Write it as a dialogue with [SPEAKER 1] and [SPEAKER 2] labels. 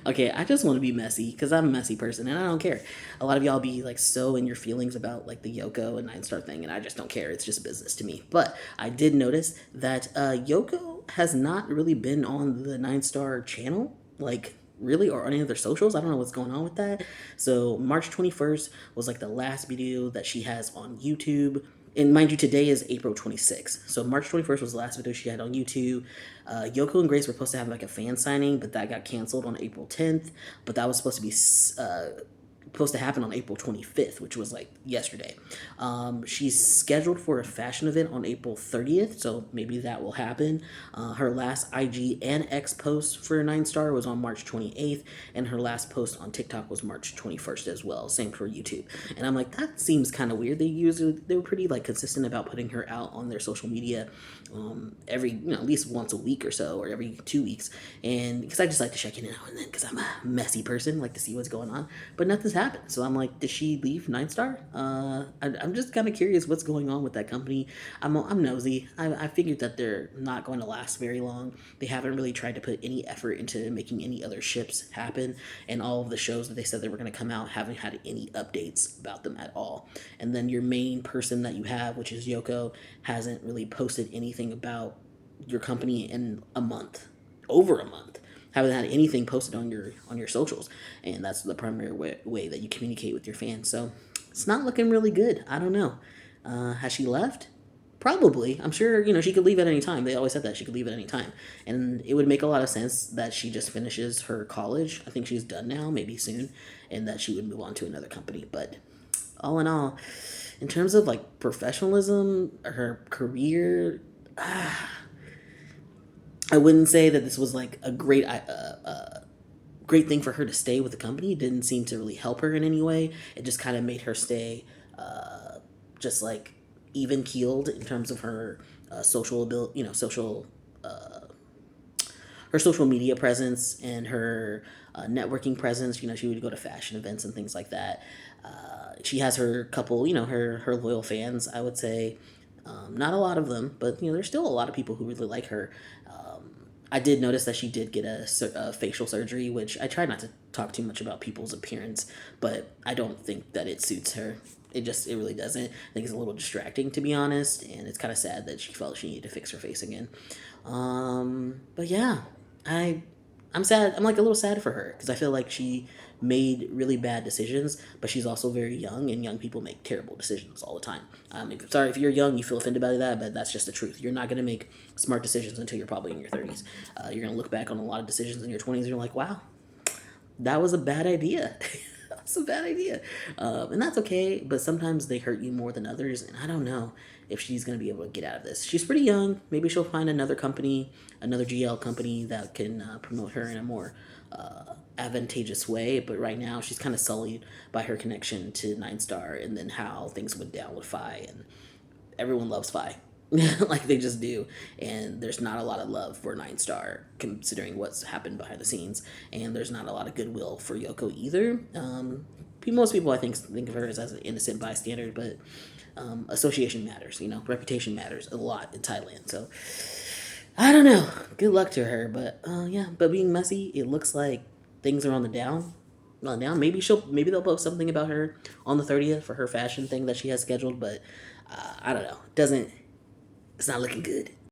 [SPEAKER 1] Okay, I just want to be messy because I'm a messy person and I don't care. A lot of y'all be like so in your feelings about like the Yoko and NineStar thing, and I just don't care. It's just business to me. But I did notice that Yoko has not really been on the NineStar channel, like really, or any of their socials. I don't know what's going on with that. So March 21st was like the last video that she has on YouTube. And mind you, today is April 26th. So March 21st was the last video she had on YouTube. Yoko and Grace were supposed to have like a fan signing, but that got canceled on April 10th. But that was supposed to be supposed to happen on April 25th, which was like yesterday. She's scheduled for a fashion event on April 30th, so maybe that will happen. Her last IG and X post for NineStar was on March 28th, and her last post on TikTok was March 21st as well. Same for YouTube. And I'm like, that seems kind of weird. They were pretty like consistent about putting her out on their social media every at least once a week or so, or every 2 weeks. And because I just like to check in now and then because I'm a messy person, like to see what's going on. But nothing's happened. So I'm like, did she leave NineStar? I'm just kind of curious what's going on with that company. I'm nosy. I figured that they're not going to last very long. They haven't really tried to put any effort into making any other ships happen, and all of the shows that they said they were going to come out haven't had any updates about them at all. And then your main person that you have, which is Yoko, hasn't really posted anything about your company in a month, over a month. Haven't had anything posted on your socials, and that's the primary way that you communicate with your fans. So it's not looking really good. I don't know. Has she left? Probably. I'm sure, she could leave at any time. They always said that she could leave at any time. And it would make a lot of sense that she just finishes her college. I think she's done now, maybe soon, and that she would move on to another company. But all in all, in terms of like professionalism, her career, I wouldn't say that this was like a great thing for her to stay with the company. It didn't seem to really help her in any way. It just kind of made her stay just like even keeled in terms of her social ability, her social media presence and her networking presence. She would go to fashion events and things like that. She has her couple, her loyal fans. I would say, not a lot of them, but there's still a lot of people who really like her. I did notice that she did get a facial surgery, which I try not to talk too much about people's appearance, but I don't think that it suits her. It really doesn't. I think it's a little distracting, to be honest, and it's kind of sad that she felt she needed to fix her face again. But yeah, I I'm sad. I'm like a little sad for her because I feel like she made really bad decisions, but she's also very young, and young people make terrible decisions all the time. Sorry if you're young, you feel offended by that, but that's just the truth. You're not going to make smart decisions until you're probably in your 30s. You're going to look back on a lot of decisions in your 20s, and you're like, wow, that was a bad idea. That's a bad idea. And that's okay, but sometimes they hurt you more than others, and I don't know if she's going to be able to get out of this. She's pretty young. Maybe she'll find another company, another GL company that can promote her in a more advantageous way, but right now she's kind of sullied by her connection to NineStar and then how things went down with Fi, and everyone loves Fi. Like they just do, and there's not a lot of love for NineStar considering what's happened behind the scenes, and there's not a lot of goodwill for Yoko either. Most people I think of her as an innocent bystander, but association matters. Reputation matters a lot in Thailand. So I don't know. Good luck to her, but yeah. But being messy, it looks like things are on the down. Well, now maybe they'll post something about her on the 30th for her fashion thing that she has scheduled, but I don't know. It's not looking good.